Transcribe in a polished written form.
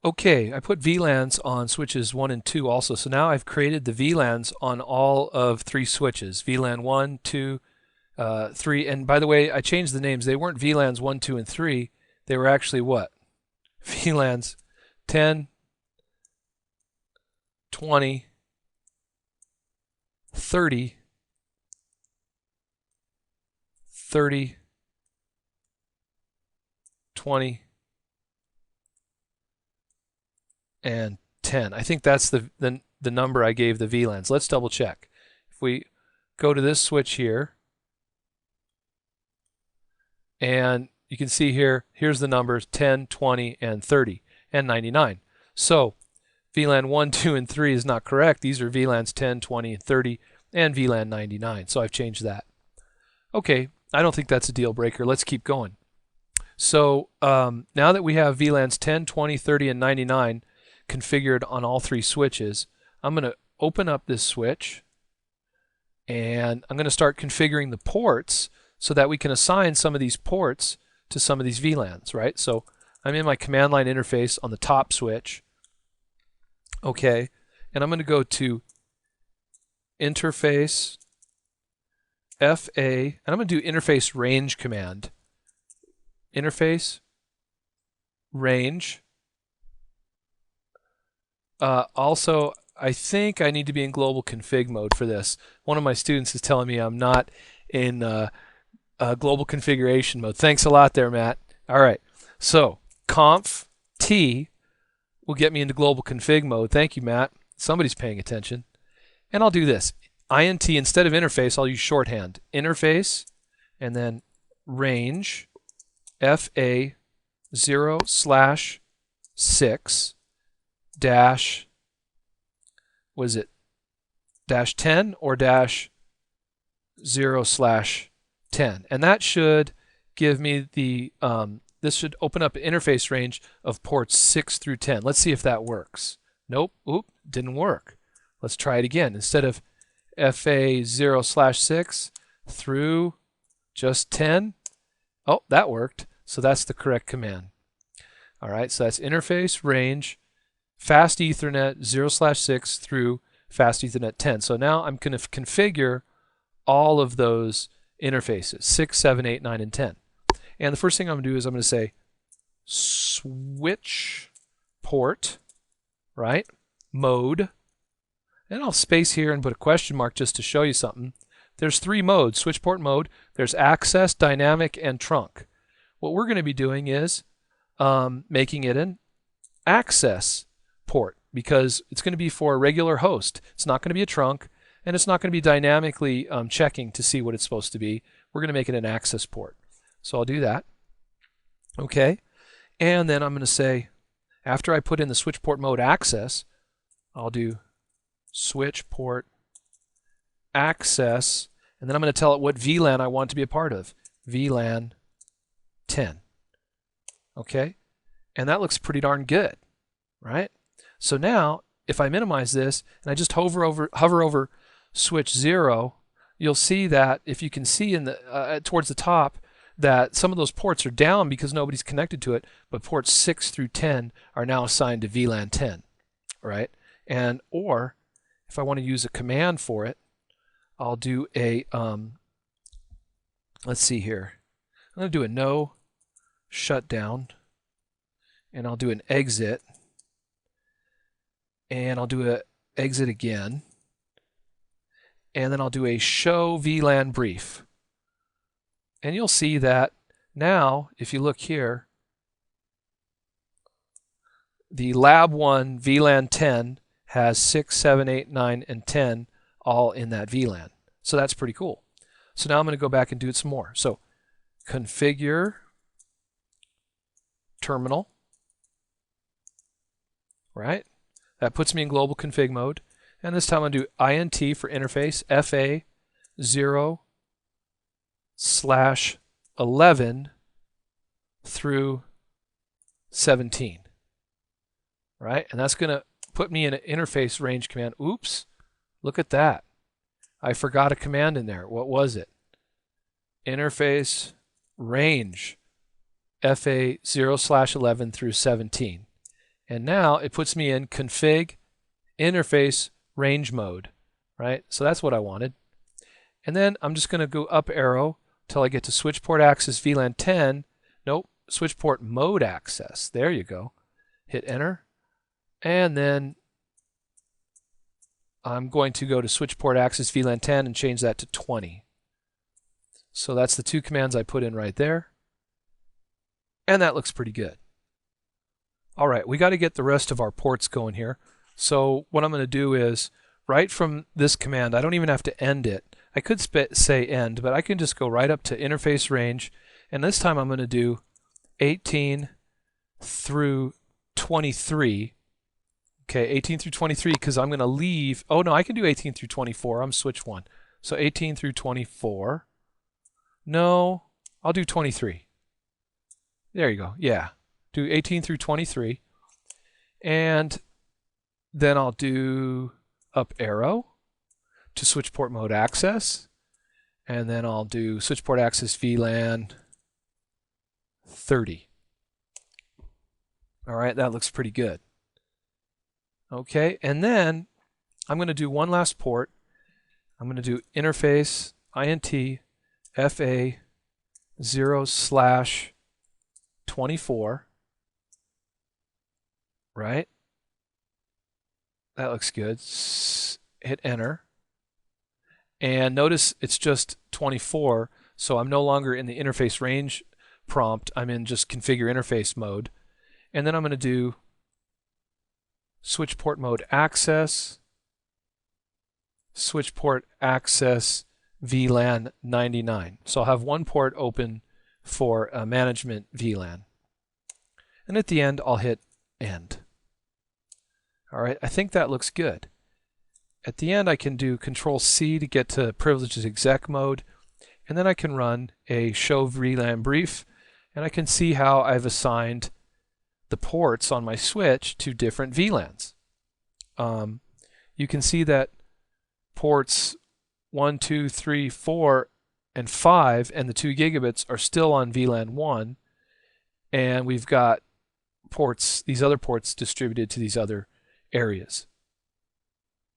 Okay, I put VLANs on switches 1 and 2 also. So now I've created the VLANs on all of 3 switches. VLAN 1, 2, 3. And by the way, I changed the names. They weren't VLANs 1, 2, and 3. They were actually what? VLANs 10, 20, 30, 30, 20, and 10. I think that's the number I gave the VLANs. Let's double check. If we go to this switch here, and you can see here, here's the numbers 10, 20, and 30, and 99. So VLAN 1, 2, and 3 is not correct. These are VLANs 10, 20, and 30, and VLAN 99. So I've changed that. Okay, I don't think that's a deal breaker. Let's keep going. So now that we have VLANs 10, 20, 30, and 99 configured on all 3 switches, I'm going to open up this switch and I'm going to start configuring the ports so that we can assign some of these ports to some of these VLANs, right? So I'm in my command line interface on the top switch. Okay, and I'm going to go to interface FA, and I'm going to do interface range command. Interface range. Also, I think I need to be in global config mode for this. One of my students is telling me I'm not in global configuration mode. Thanks a lot there, Matt. All right, so conf T will get me into global config mode. Thank you, Matt. Somebody's paying attention. And I'll do this. INT, instead of interface, I'll use shorthand. Interface, and then range, FA 0/6 dash, was it dash 10 or dash 0/10? And that should give me the, this should open up an interface range of ports 6 through 10. Let's see if that works. Nope, oop, didn't work. Let's try it again. Instead of FA 0/6 through just 10, oh, that worked. So that's the correct command. All right, so that's interface range fast Ethernet 0/6 through fast Ethernet 10. So now I'm going to configure all of those interfaces, 6, 7, 8, 9, and 10. And the first thing I'm going to do is I'm going to say switch port, right, mode, and I'll space here and put a question mark just to show you something. There's 3 modes, switch port mode. There's access, dynamic, and trunk. What we're going to be doing is making it an access port because it's going to be for a regular host. It's not going to be a trunk, and it's not going to be dynamically checking to see what it's supposed to be. We're going to make it an access port. So I'll do that. Okay, and then I'm going to say, after I put in the switch port mode access, I'll do switch port access, and then I'm going to tell it what VLAN I want to be a part of. VLAN 10. Okay, and that looks pretty darn good, right? So now, if I minimize this and I just hover over switch 0, you'll see that if you can see in the towards the top that some of those ports are down because nobody's connected to it, but ports 6 through 10 are now assigned to VLAN 10, right? And or if I want to use a command for it, I'll do a let's see here. I'm going to do a no shutdown, and I'll do an exit, and I'll do a exit again, and then I'll do a show VLAN brief. And you'll see that now, if you look here, the lab 1 VLAN 10 has 6, 7, 8, 9, and 10 all in that VLAN. So that's pretty cool. So now I'm going to go back and do it some more. So configure terminal, right? That puts me in global config mode. And this time I'm going to do INT for interface, FA 0/11 through 17, right? And that's going to put me in an interface range command. Oops, look at that. I forgot a command in there. What was it? Interface range FA 0/11 through 17. And now it puts me in config interface range mode, right? So that's what I wanted. And then I'm just going to go up arrow till I get to switch port access VLAN 10. Nope, switch port mode access. There you go. Hit enter. And then I'm going to go to switch port access VLAN 10 and change that to 20. So that's the two commands I put in right there. And that looks pretty good. All right, we got to get the rest of our ports going here. So what I'm going to do is, right from this command, I don't even have to end it. I could say end, but I can just go right up to interface range. And this time I'm going to do 18 through 23. Okay, 18 through 23, because I'm going to leave. Oh, no, I can do 18 through 24. I'm switch one. So 18 through 24. No, I'll do 23. There you go. Yeah. Do 18 through 23. And then I'll do up arrow to switch port mode access. And then I'll do switch port access VLAN 30. All right, that looks pretty good. Okay, and then I'm going to do one last port. I'm going to do interface int fa 0/24. Right? That looks good. Hit enter. And notice it's just 24, so I'm no longer in the interface range prompt. I'm in just configure interface mode. And then I'm going to do switch port mode access, switch port access VLAN 99. So I'll have one port open for a management VLAN. And at the end, I'll hit end. All right, I think that looks good. At the end, I can do Control-C to get to privileges exec mode, and then I can run a show VLAN brief, and I can see how I've assigned the ports on my switch to different VLANs. You can see that ports 1, 2, 3, 4, and 5 and the 2 gigabits are still on VLAN 1, and we've got ports, these other ports distributed to these other areas.